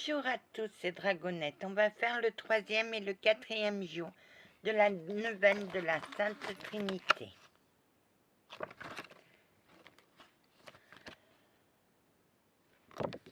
Bonjour à tous, c'est Dragonette. On va faire le 3e et le 4e jour de la neuvaine de la Sainte Trinité.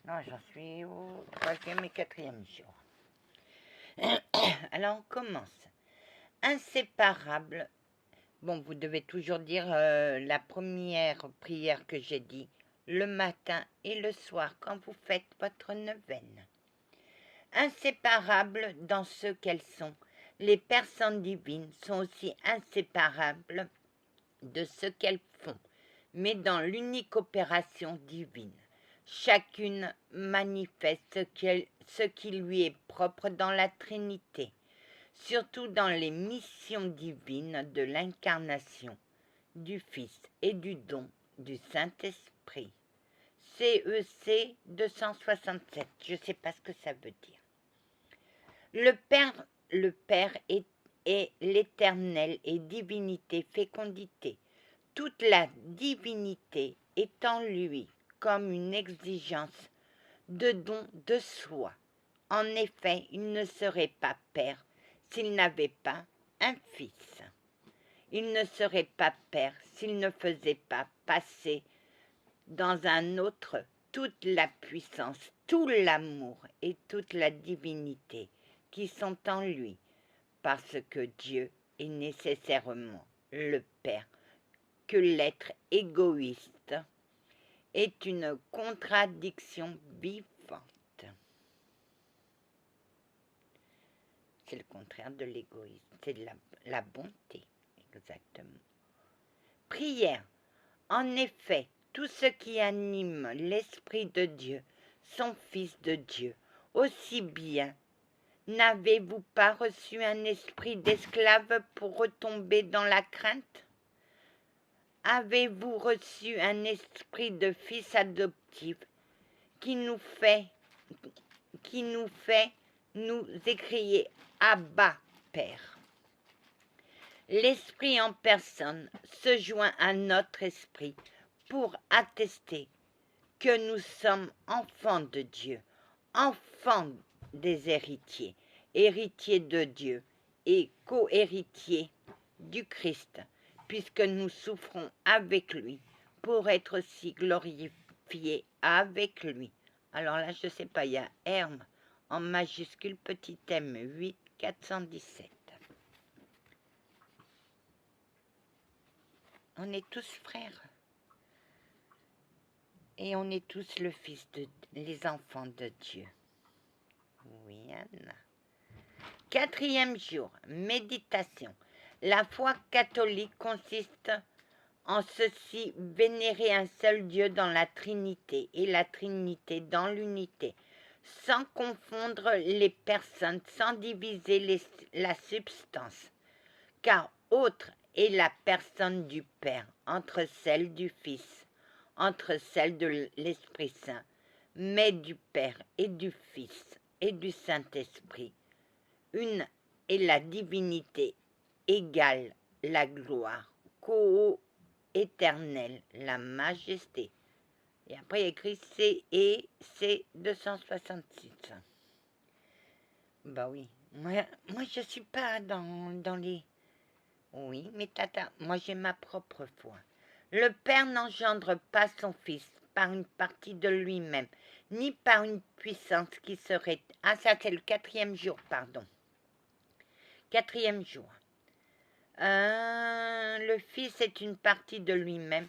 Non, j'en suis au 3e et 4e jour. Alors, on commence. Inséparable. Bon, vous devez toujours dire la première prière que j'ai dit, le matin et le soir, quand vous faites votre neuvaine. Inséparables dans ce qu'elles sont, les personnes divines sont aussi inséparables de ce qu'elles font, mais dans l'unique opération divine. Chacune manifeste ce qui lui est propre dans la Trinité, surtout dans les missions divines de l'incarnation, du Fils et du don du Saint-Esprit. CEC 267, je ne sais pas ce que ça veut dire. Le Père est l'éternel et divinité fécondité. Toute la divinité est en lui comme une exigence de don de soi. En effet, il ne serait pas Père s'il n'avait pas un Fils. Il ne serait pas Père s'il ne faisait pas passer dans un autre toute la puissance, tout l'amour et toute la divinité qui sont en lui, parce que Dieu est nécessairement le Père, que l'être égoïste est une contradiction vivante. C'est le contraire de l'égoïsme, c'est la bonté, exactement. Prière. En effet, tout ce qui anime l'Esprit de Dieu, son Fils de Dieu, aussi bien. N'avez-vous pas reçu un esprit d'esclave pour retomber dans la crainte? Avez-vous reçu un esprit de fils adoptif qui nous fait nous écrier Abba, Père? L'Esprit en personne se joint à notre esprit pour attester que nous sommes enfants de Dieu, enfants des héritiers, héritiers de Dieu et co-héritiers du Christ, puisque nous souffrons avec lui pour être aussi glorifiés avec lui. Alors là, je ne sais pas, il y a Herme en majuscule petit m 8 417. On est tous frères. Et on est tous les enfants de Dieu. Oui, Anna. 4e jour, méditation. La foi catholique consiste en ceci, vénérer un seul Dieu dans la Trinité et la Trinité dans l'unité, sans confondre les personnes, sans diviser la substance, car autre est la personne du Père entre celle du Fils, entre celle de l'Esprit Saint, mais du Père et du Fils et du Saint-Esprit. Une est la divinité égale la gloire, co-éternelle, la majesté. Et après, il y a écrit C 266. Bah oui, moi je suis pas dans les... Oui, mais tata, moi j'ai ma propre foi. Le Père n'engendre pas son Fils par une partie de lui-même, ni par une puissance qui serait... Ah, ça c'est le 4e jour, pardon. 4e jour. Le Fils est une partie de lui-même,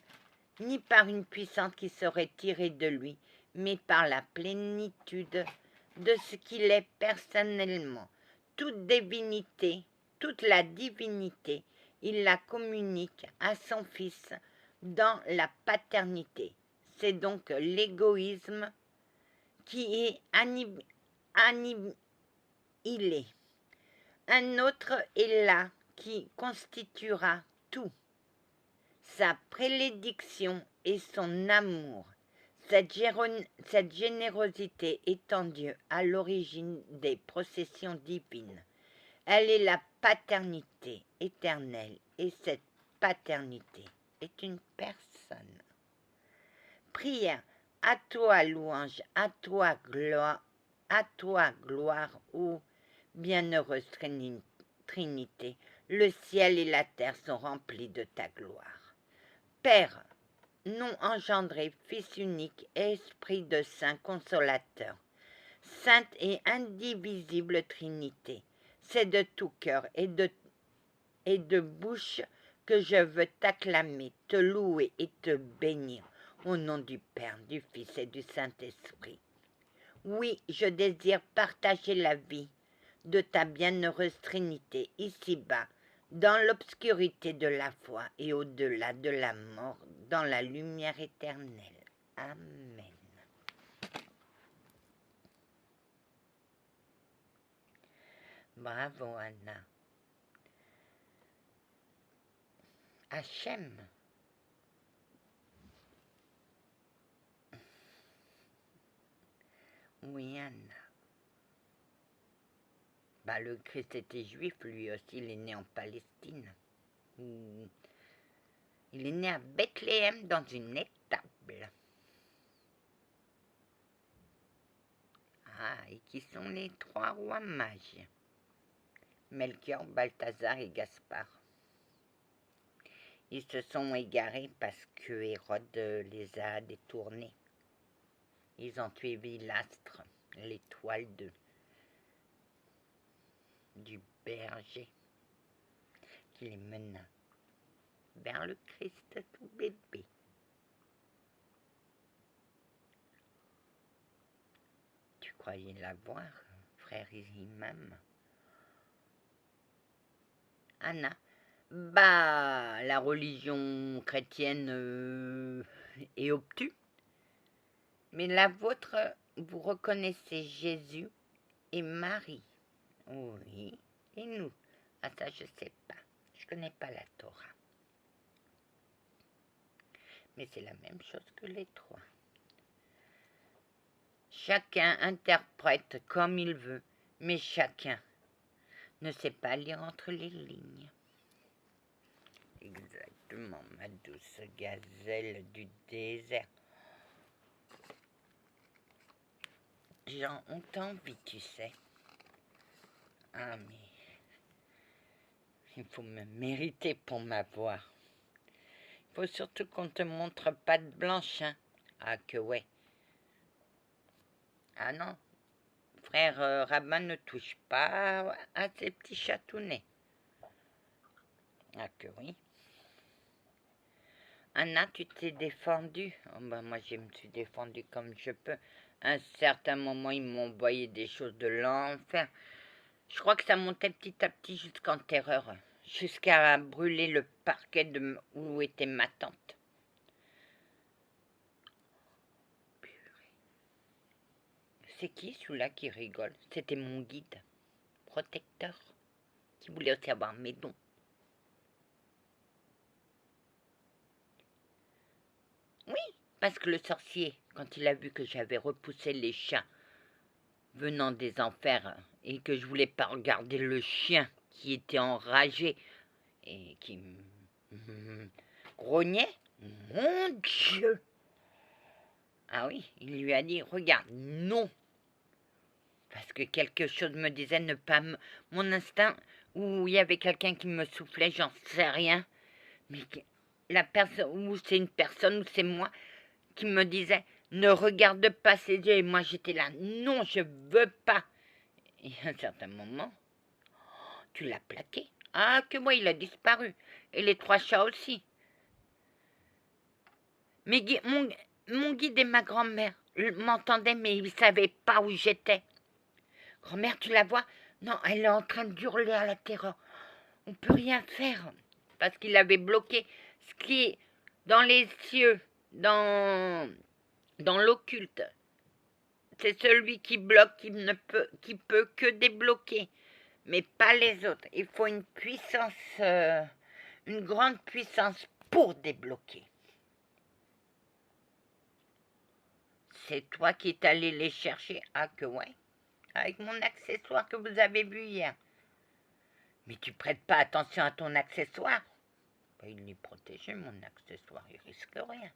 ni par une puissance qui serait tirée de lui, mais par la plénitude de ce qu'il est personnellement. Toute divinité, toute la divinité, il la communique à son Fils dans la paternité. C'est donc l'égoïsme qui est annihilé. Un autre est là qui constituera tout. Sa prédilection et son amour, cette générosité est en Dieu à l'origine des processions divines. Elle est la paternité éternelle et cette paternité est une personne. Prière, à toi louange, à toi gloire, À toi, gloire, ô bienheureuse Trinité. Le ciel et la terre sont remplis de ta gloire. Père, non engendré, Fils unique, Esprit de Saint Consolateur, Sainte et indivisible Trinité, c'est de tout cœur et de bouche que je veux t'acclamer, te louer et te bénir, au nom du Père, du Fils et du Saint-Esprit. Oui, je désire partager la vie de ta bienheureuse Trinité ici-bas, dans l'obscurité de la foi et au-delà de la mort, dans la lumière éternelle. Amen. Bravo, Anna. Hachem. Oui, Anna. Le Christ était juif, lui aussi, il est né en Palestine. Il est né à Bethléem dans une étable. Et qui sont les 3 rois mages? Melchior, Balthazar et Gaspard. Ils se sont égarés parce que Hérode les a détournés. Ils ont tué Vilastre, l'étoile du berger, qui les mena vers le Christ tout bébé. Tu croyais la voir, frère Imam? Anna, la religion chrétienne est obtuse, mais la vôtre, vous reconnaissez Jésus et Marie. Oui, et nous? Ça, je sais pas. Je connais pas la Torah. Mais c'est la même chose que les 3. Chacun interprète comme il veut, mais chacun ne sait pas lire entre les lignes. Exactement, ma douce gazelle du désert. Gens ont envie, tu sais. Mais il faut me mériter pour m'avoir. Il faut surtout qu'on te montre pas de blanche, hein. Que ouais. Non, frère Rabbin ne touche pas à ces petits chatounets. Que oui. Anna, tu t'es défendue. Moi, je me suis défendue comme je peux. À un certain moment, ils m'ont envoyé des choses de l'enfer. Je crois que ça montait petit à petit jusqu'en terreur. Jusqu'à brûler le parquet où était ma tante. C'est qui celui-là qui rigole? C'était mon guide, protecteur, qui voulait aussi avoir mes dons. Oui, parce que le sorcier, quand il a vu que j'avais repoussé les chats venant des enfers et que je voulais pas regarder le chien qui était enragé et qui grognait, mon Dieu! Oui, il lui a dit, regarde, non! Parce que quelque chose me disait ne pas mon instinct, ou il y avait quelqu'un qui me soufflait, j'en sais rien, mais la personne, ou c'est une personne, ou c'est moi, qui me disait ne regarde pas ses yeux, et moi j'étais là, non, je veux pas. Et à un certain moment, tu l'as plaqué. Que moi, il a disparu. Et les 3 chats aussi. Mais mon guide et ma grand-mère m'entendaient, mais ils ne savaient pas où j'étais. Grand-mère, tu la vois? Non, elle est en train d'hurler à la terreur. On ne peut rien faire. Parce qu'il avait bloqué ce qui est dans les cieux, dans l'occulte. C'est celui qui bloque, qui peut que débloquer, mais pas les autres. Il faut une puissance, une grande puissance pour débloquer. C'est toi qui es allé les chercher? Que ouais, avec mon accessoire que vous avez vu hier. Mais tu prêtes pas attention à ton accessoire? Il est protégé, mon accessoire, il risque rien.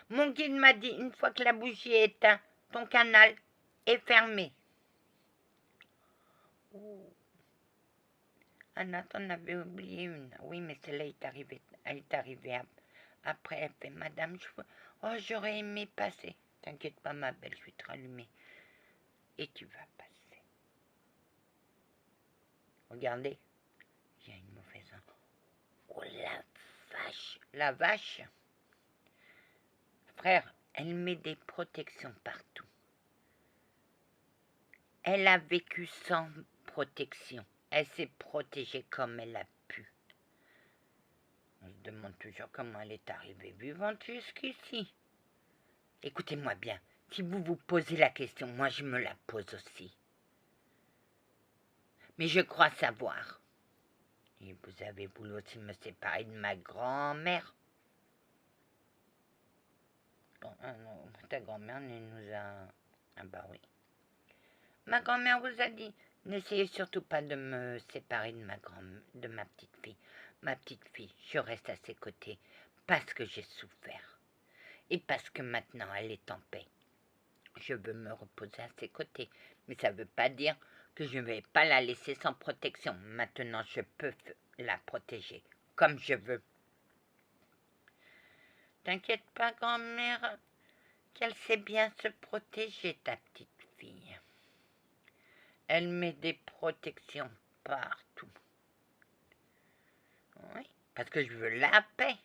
Mon guide m'a dit, une fois que la bougie est éteinte, ton canal, est fermée. Oh. Anna, t'en avais oublié une. Oui, mais celle-là elle est arrivée après. Elle fait, Madame, oh, j'aurais aimé passer. T'inquiète pas, ma belle, je vais te rallumer. Et tu vas passer. Regardez, il y a une mauvaise info. Oh, la vache. La vache. Frère, elle met des protections partout. Elle a vécu sans protection. Elle s'est protégée comme elle a pu. On se demande toujours comment elle est arrivée vivante jusqu'ici. Écoutez-moi bien, si vous vous posez la question, moi je me la pose aussi. Mais je crois savoir. Et vous avez voulu aussi me séparer de ma grand-mère. Bon, non, ta grand-mère nous a... Ah bah oui. Ma grand-mère vous a dit, n'essayez surtout pas de me séparer de ma petite fille. Ma petite fille, je reste à ses côtés parce que j'ai souffert. Et parce que maintenant elle est en paix. Je veux me reposer à ses côtés. Mais ça ne veut pas dire que je ne vais pas la laisser sans protection. Maintenant, je peux la protéger comme je veux. T'inquiète pas, grand-mère, qu'elle sait bien se protéger, ta petite fille. Elle met des protections partout. Oui, parce que je veux la paix.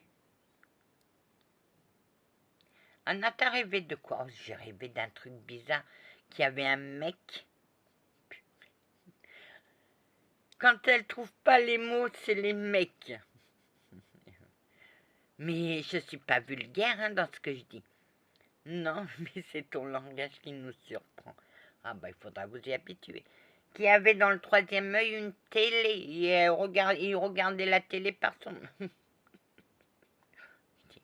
Anna, t'as rêvé de quoi? J'ai rêvé d'un truc bizarre, qu'il y avait un mec. Quand elle trouve pas les mots, c'est les mecs. Mais je suis pas vulgaire dans ce que je dis. Non, mais c'est ton langage qui nous surprend. Ah bah il faudra vous y habituer. Qui avait dans le troisième œil une télé. Et il regardait la télé par son... Je dis,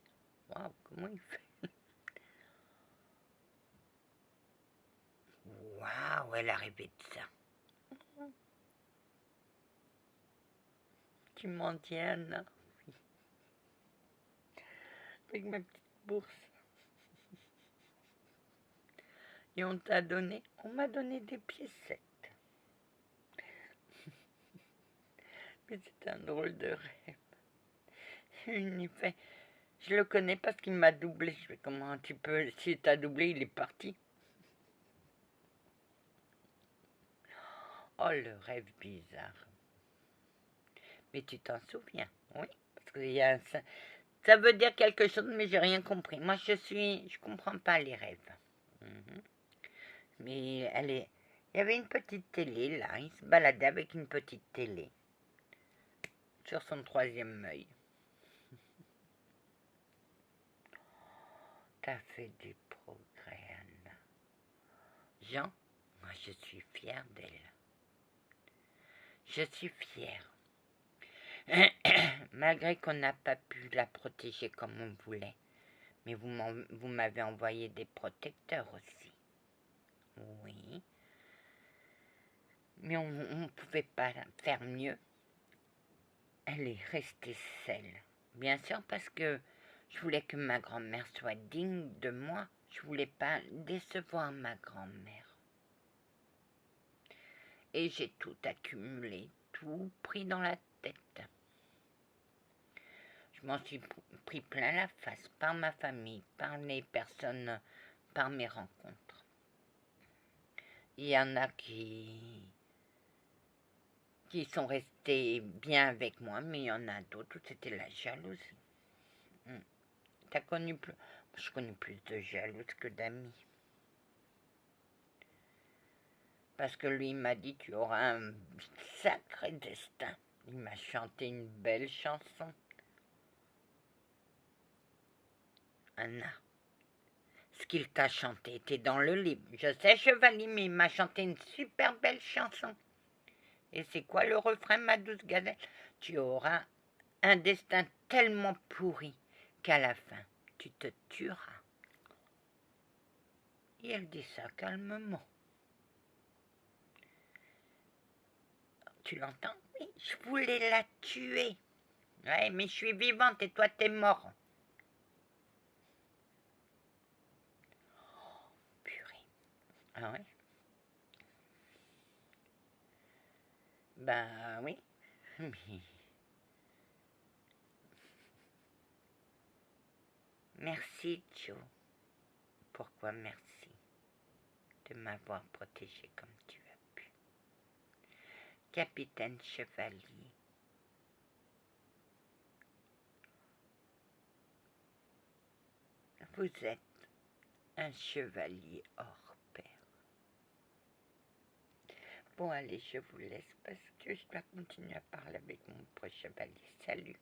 waouh, comment il fait? Waouh, elle a rêvé de ça. Tu m'en tiens, Anna? Avec ma petite bourse. Et on m'a donné des piécettes. Mais c'est un drôle de rêve. Il fait, je le connais parce qu'il m'a doublé. Je fais, comment tu peux, si t'as doublé, il est parti. Oh, le rêve bizarre. Mais tu t'en souviens? Oui, parce qu'il y a ça veut dire quelque chose, mais j'ai rien compris. Moi, je comprends pas les rêves. Mais il y avait une petite télé, là. Il se baladait avec une petite télé. Sur son troisième œil. T'as fait du progrès, Anna. Jean, moi, je suis fière d'elle. Je suis fière. Malgré qu'on n'a pas pu la protéger comme on voulait. Mais vous m'avez envoyé des protecteurs aussi. Oui. Mais on ne pouvait pas faire mieux. Elle est restée seule. Bien sûr parce que je voulais que ma grand-mère soit digne de moi. Je voulais pas décevoir ma grand-mère. Et j'ai tout accumulé, tout pris dans la tête. Je m'en suis pris plein la face par ma famille, par les personnes, par mes rencontres. Il y en a qui sont restés bien avec moi, mais il y en a d'autres où c'était la jalousie. T'as connu plus... Je connais plus de jalouses que d'amis. Parce que lui, il m'a dit, tu auras un sacré destin. Il m'a chanté une belle chanson. Anna, ce qu'il t'a chanté était dans le livre. Je sais, chevalier, mais il m'a chanté une super belle chanson. Et c'est quoi le refrain, ma douce gazelle? Tu auras un destin tellement pourri qu'à la fin, tu te tueras. Et elle dit ça calmement. Tu l'entends? Oui, je voulais la tuer. Ouais, mais je suis vivante et toi, t'es mort. Oh, purée. Ah ouais? Ben oui. Mais merci Joe. Pourquoi merci de m'avoir protégé comme tu as pu. Capitaine Chevalier. Vous êtes un chevalier hors pair. Bon allez, je vous laisse parce que je dois continuer à parler avec mon proche chevalier. Salut.